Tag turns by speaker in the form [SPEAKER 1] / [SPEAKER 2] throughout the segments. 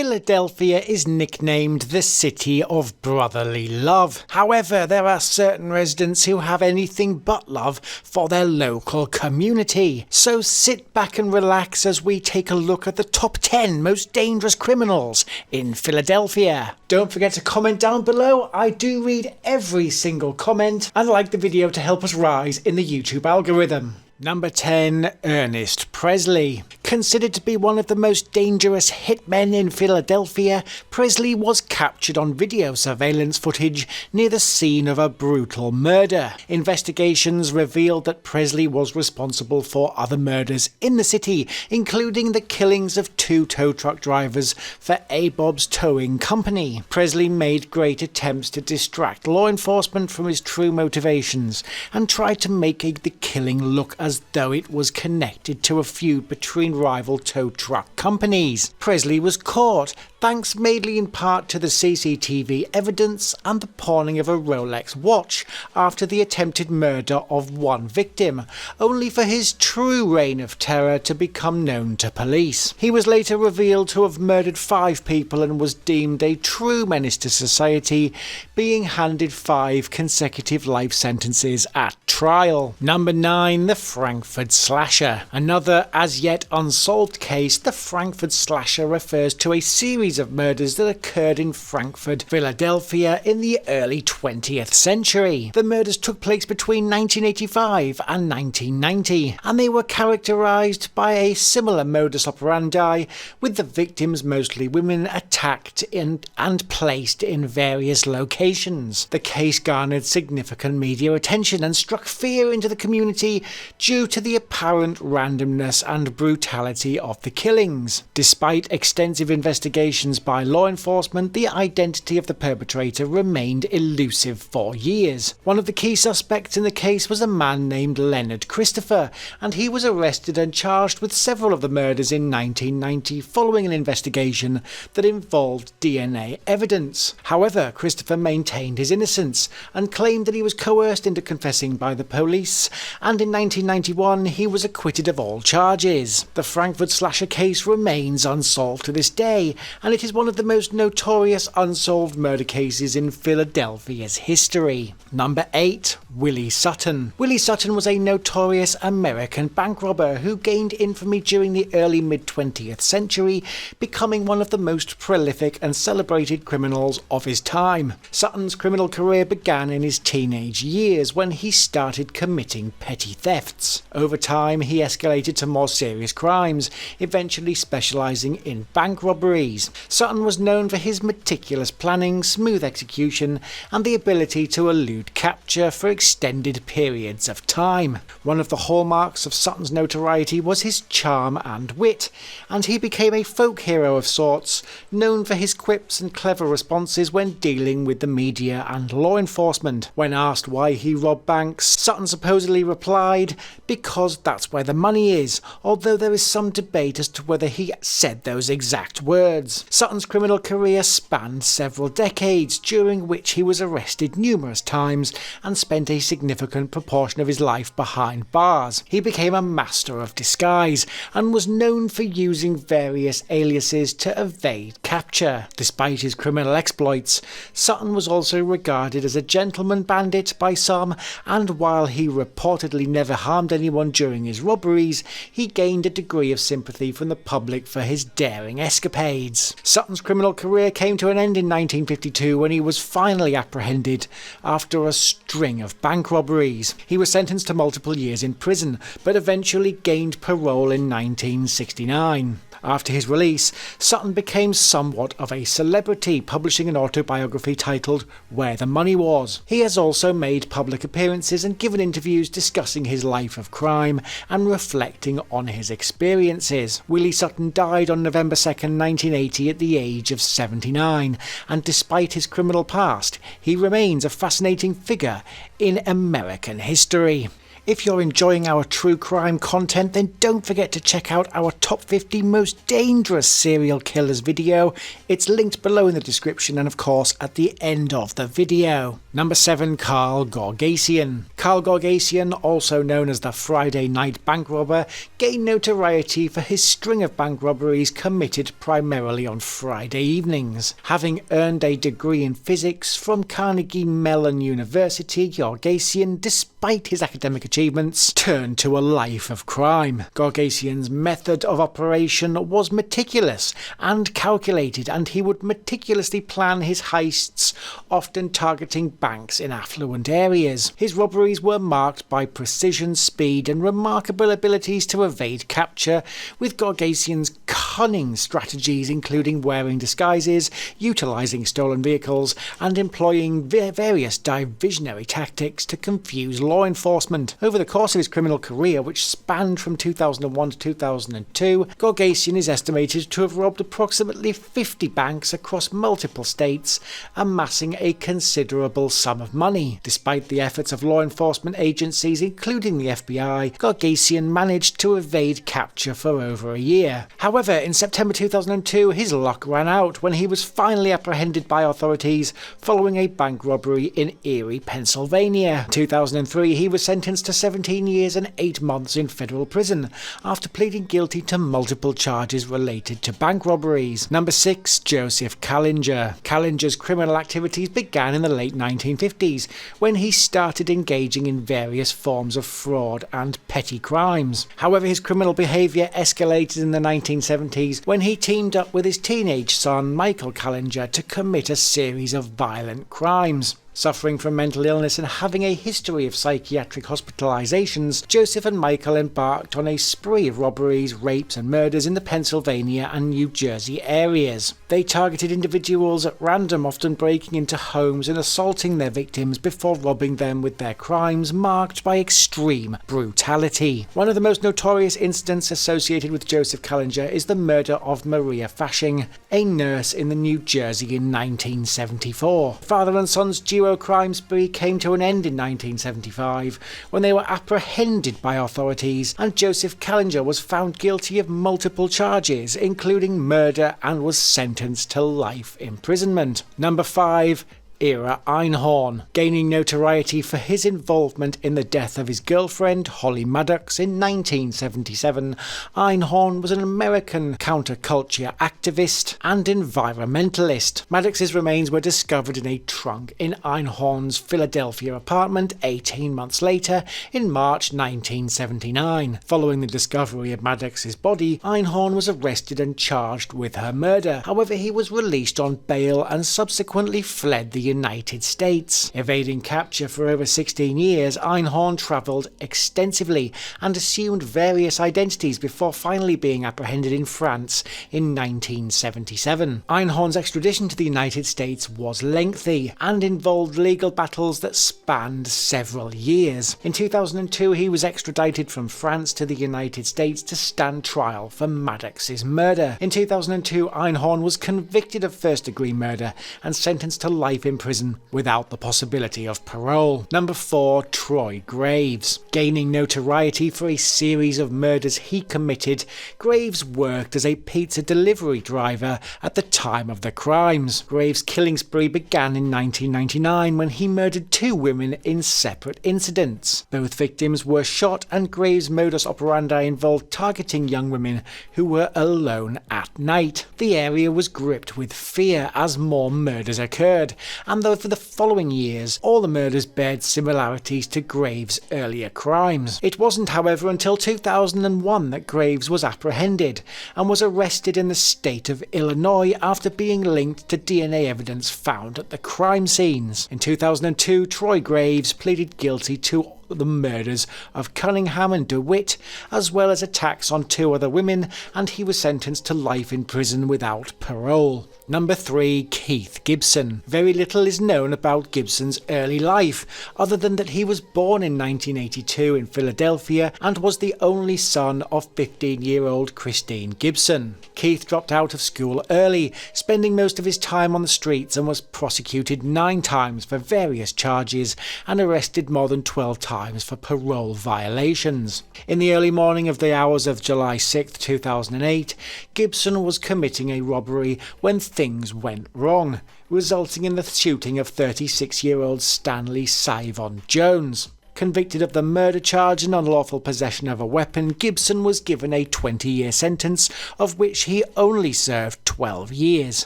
[SPEAKER 1] Philadelphia is nicknamed the City of Brotherly Love. However, there are certain residents who have anything but love for their local community. So sit back and relax as we take a look at the top 10 most dangerous criminals in Philadelphia. Don't forget to comment down below. I do read every single comment and like the video to help us rise in the YouTube algorithm. Number 10. Ernest Presley. Considered to be one of the most dangerous hitmen in Philadelphia, Presley was captured on video surveillance footage near the scene of a brutal murder. Investigations revealed that Presley was responsible for other murders in the city, including the killings of 2 tow truck drivers for A-Bob's Towing Company. Presley made great attempts to distract law enforcement from his true motivations and tried to make the killing look as though it was connected to a feud between rival tow truck companies. Presley was caught, thanks mainly in part to the CCTV evidence and the pawning of a Rolex watch after the attempted murder of one victim, only for his true reign of terror to become known to police. He was later revealed to have murdered 5 people and was deemed a true menace to society, being handed 5 consecutive life sentences at trial. Number 9. The Frankford Slasher. Another as yet unsolved case, the Frankford Slasher refers to a series of murders that occurred in Frankford, Philadelphia in the early 20th century. The murders took place between 1985 and 1990, and they were characterized by a similar modus operandi, with the victims, mostly women, attacked and placed in various locations. The case garnered significant media attention and struck fear into the community due to the apparent randomness and brutality of the killings. Despite extensive investigations by law enforcement, the identity of the perpetrator remained elusive for years. One of the key suspects in the case was a man named Leonard Christopher, and he was arrested and charged with several of the murders in 1990 following an investigation that involved DNA evidence. However, Christopher maintained his innocence and claimed that he was coerced into confessing by the police, and in 1991 he was acquitted of all charges. The Frankford Slasher case remains unsolved to this day, and it is one of the most notorious unsolved murder cases in Philadelphia's history. Number 8. Willie Sutton. Willie Sutton was a notorious American bank robber who gained infamy during the early mid-20th century, becoming one of the most prolific and celebrated criminals of his time. Sutton's criminal career began in his teenage years when he started committing petty thefts. Over time, he escalated to more serious crimes, eventually specializing in bank robberies. Sutton was known for his meticulous planning, smooth execution, and the ability to elude capture for extended periods of time. One of the hallmarks of Sutton's notoriety was his charm and wit, and he became a folk hero of sorts, known for his quips and clever responses when dealing with the media and law enforcement. When asked why he robbed banks, Sutton supposedly replied, "Because that's where the money is," although there is some debate as to whether he said those exact words. Sutton's criminal career spanned several decades, during which he was arrested numerous times and spent a significant proportion of his life behind bars. He became a master of disguise and was known for using various aliases to evade capture. Despite his criminal exploits, Sutton was also regarded as a gentleman bandit by some, and while he reportedly never harmed anyone during his robberies, he gained a degree of sympathy from the public for his daring escapades. Sutton's criminal career came to an end in 1952 when he was finally apprehended after a string of bank robberies. He was sentenced to multiple years in prison, but eventually gained parole in 1969. After his release, Sutton became somewhat of a celebrity, publishing an autobiography titled Where the Money Was. He has also made public appearances and given interviews discussing his life of crime and reflecting on his experiences. Willie Sutton died on November 2nd, 1980 at the age of 79, and despite his criminal past, he remains a fascinating figure in American history. If you're enjoying our true crime content, then don't forget to check out our top 50 most dangerous serial killers video. It's linked below in the description and of course at the end of the video. Number 7. Carl Gorgasian. Carl Gorgasian, also known as the Friday Night Bank Robber, gained notoriety for his string of bank robberies committed primarily on Friday evenings. Having earned a degree in physics from Carnegie Mellon University, Gorgasian, despite his academic achievements, turned to a life of crime. Gorgasian's method of operation was meticulous and calculated, and he would meticulously plan his heists, often targeting banks in affluent areas. His robberies were marked by precision, speed, and remarkable abilities to evade capture, with Gorgasian's cunning strategies including wearing disguises, utilising stolen vehicles, and employing various diversionary tactics to confuse law enforcement. Over the course of his criminal career, which spanned from 2001 to 2002, Gorgasian is estimated to have robbed approximately 50 banks across multiple states, amassing a considerable sum of money. Despite the efforts of law enforcement agencies, including the FBI, Gorgasian managed to evade capture for over a year. However, in September 2002, his luck ran out when he was finally apprehended by authorities following a bank robbery in Erie, Pennsylvania. In 2003, he was sentenced to 17 years and 8 months in federal prison after pleading guilty to multiple charges related to bank robberies. Number 6. Joseph Klinger. Klinger's criminal activities began in the late 1950s when he started engaging in various forms of fraud and petty crimes. However, his criminal behaviour escalated in the 1970s when he teamed up with his teenage son Michael Klinger to commit a series of violent crimes. Suffering from mental illness and having a history of psychiatric hospitalizations, Joseph and Michael embarked on a spree of robberies, rapes and murders in the Pennsylvania and New Jersey areas. They targeted individuals at random, often breaking into homes and assaulting their victims before robbing them with their crimes marked by extreme brutality. One of the most notorious incidents associated with Joseph Klinger is the murder of Maria Fashing, a nurse in the New Jersey in 1974. Father and son's duo crime spree came to an end in 1975 when they were apprehended by authorities, and Joseph Klinger was found guilty of multiple charges, including murder, and was sentenced to life imprisonment. Number 5. Ira Einhorn. Gaining notoriety for his involvement in the death of his girlfriend Holly Maddox in 1977, Einhorn was an American counterculture activist and environmentalist. Maddox's remains were discovered in a trunk in Einhorn's Philadelphia apartment 18 months later in March 1979. Following the discovery of Maddox's body, Einhorn was arrested and charged with her murder. However, he was released on bail and subsequently fled the United States. Evading capture for over 16 years, Einhorn travelled extensively and assumed various identities before finally being apprehended in France in 1977. Einhorn's extradition to the United States was lengthy and involved legal battles that spanned several years. In 2002, he was extradited from France to the United States to stand trial for Maddox's murder. In 2002, Einhorn was convicted of first-degree murder and sentenced to life in prison without the possibility of parole. Number 4. Troy Graves. Gaining notoriety for a series of murders he committed, Graves worked as a pizza delivery driver at the time of the crimes. Graves' killing spree began in 1999 when he murdered 2 women in separate incidents. Both victims were shot, and Graves' modus operandi involved targeting young women who were alone at night. The area was gripped with fear as more murders occurred, and though for the following years all the murders bared similarities to Graves' earlier crimes. It wasn't, however, until 2001 that Graves was apprehended and was arrested in the state of Illinois after being linked to DNA evidence found at the crime scenes. In 2002, Troy Graves pleaded guilty to the murders of Cunningham and DeWitt, as well as attacks on 2 other women, and he was sentenced to life in prison without parole. Number 3. Keith Gibson. Very little is known about Gibson's early life, other than that he was born in 1982 in Philadelphia and was the only son of 15-year-old Christine Gibson. Keith dropped out of school early, spending most of his time on the streets, and was prosecuted 9 times for various charges and arrested more than 12 times crimes for parole violations. In the early morning of the hours of July 6, 2008, Gibson was committing a robbery when things went wrong, resulting in the shooting of 36-year-old Stanley Saivon Jones. Convicted of the murder charge and unlawful possession of a weapon, Gibson was given a 20-year sentence, of which he only served 12 years.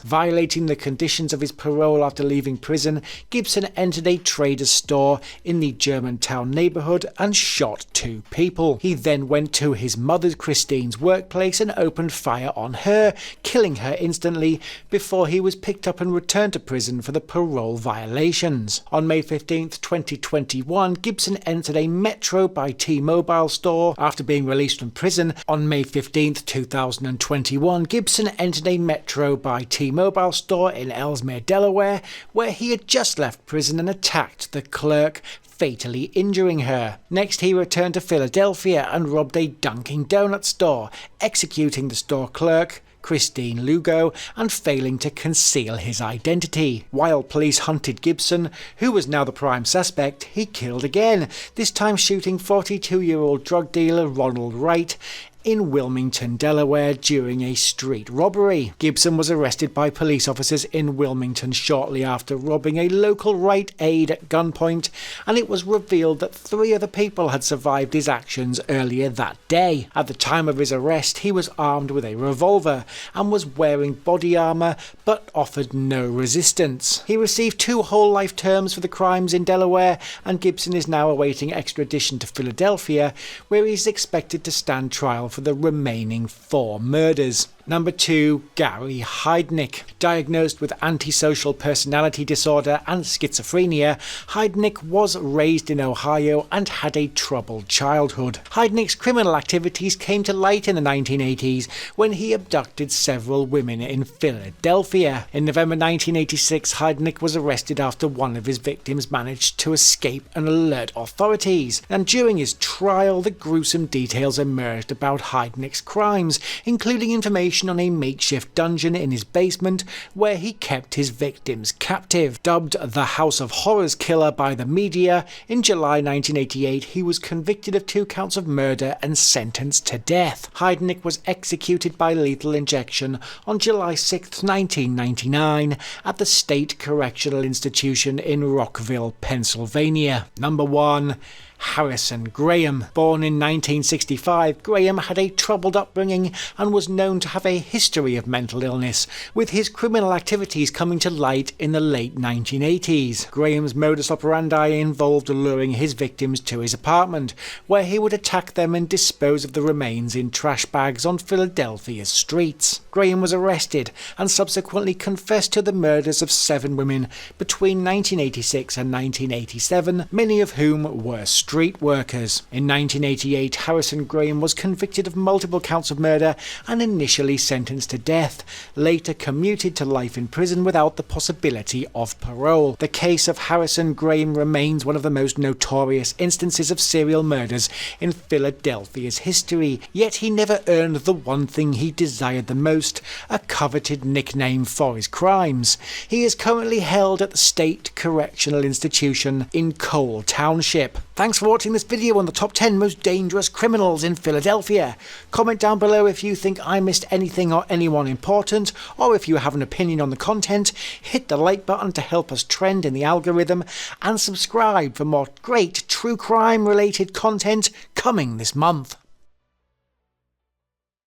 [SPEAKER 1] Violating the conditions of his parole after leaving prison, Gibson entered a trader's store in the Germantown neighbourhood and shot 2 people. He then went to his mother Christine's workplace and opened fire on her, killing her instantly before he was picked up and returned to prison for the parole violations. On May 15, 2021, Gibson entered a Metro by T-Mobile store after being released from prison. On May 15, 2021, Gibson entered a Metro by T-Mobile store in Ellesmere, Delaware, where he had just left prison and attacked the clerk, fatally injuring her. Next, he returned to Philadelphia and robbed a Dunkin' Donuts store, executing the store clerk, Christine Lugo, and failing to conceal his identity. While police hunted Gibson, who was now the prime suspect, he killed again, this time shooting 42-year-old drug dealer Ronald Wright in Wilmington, Delaware, during a street robbery. Gibson was arrested by police officers in Wilmington shortly after robbing a local Rite Aid at gunpoint, and it was revealed that 3 other people had survived his actions earlier that day. At the time of his arrest, he was armed with a revolver and was wearing body armour, but offered no resistance. He received 2 whole life terms for the crimes in Delaware, and Gibson is now awaiting extradition to Philadelphia, where he is expected to stand trial for the remaining 4 murders. Number 2, Gary Heidnik. Diagnosed with antisocial personality disorder and schizophrenia, Heidnik was raised in Ohio and had a troubled childhood. Heidnik's criminal activities came to light in the 1980s when he abducted several women in Philadelphia. In November 1986, Heidnik was arrested after one of his victims managed to escape and alert authorities. And during his trial, the gruesome details emerged about Heidnik's crimes, including information on a makeshift dungeon in his basement where he kept his victims captive. Dubbed the House of Horrors Killer by the media, in July 1988 he was convicted of 2 counts of murder and sentenced to death. Heidnik was executed by lethal injection on July 6, 1999 at the State Correctional Institution in Rockville, Pennsylvania. Number 1, Harrison Graham. Born in 1965, Graham had a troubled upbringing and was known to have a history of mental illness, with his criminal activities coming to light in the late 1980s. Graham's modus operandi involved luring his victims to his apartment, where he would attack them and dispose of the remains in trash bags on Philadelphia's streets. Graham was arrested and subsequently confessed to the murders of 7 women between 1986 and 1987, many of whom were street workers. In 1988, Harrison Graham was convicted of multiple counts of murder and initially sentenced to death, later commuted to life in prison without the possibility of parole. The case of Harrison Graham remains one of the most notorious instances of serial murders in Philadelphia's history, yet he never earned the one thing he desired the most, a coveted nickname for his crimes. He is currently held at the State Correctional Institution in Cole Township. Thanks for watching this video on the top 10 most dangerous criminals in Philadelphia. Comment down below if you think I missed anything or anyone important, or if you have an opinion on the content. Hit the like button to help us trend in the algorithm, and subscribe for more great true crime related content coming this month.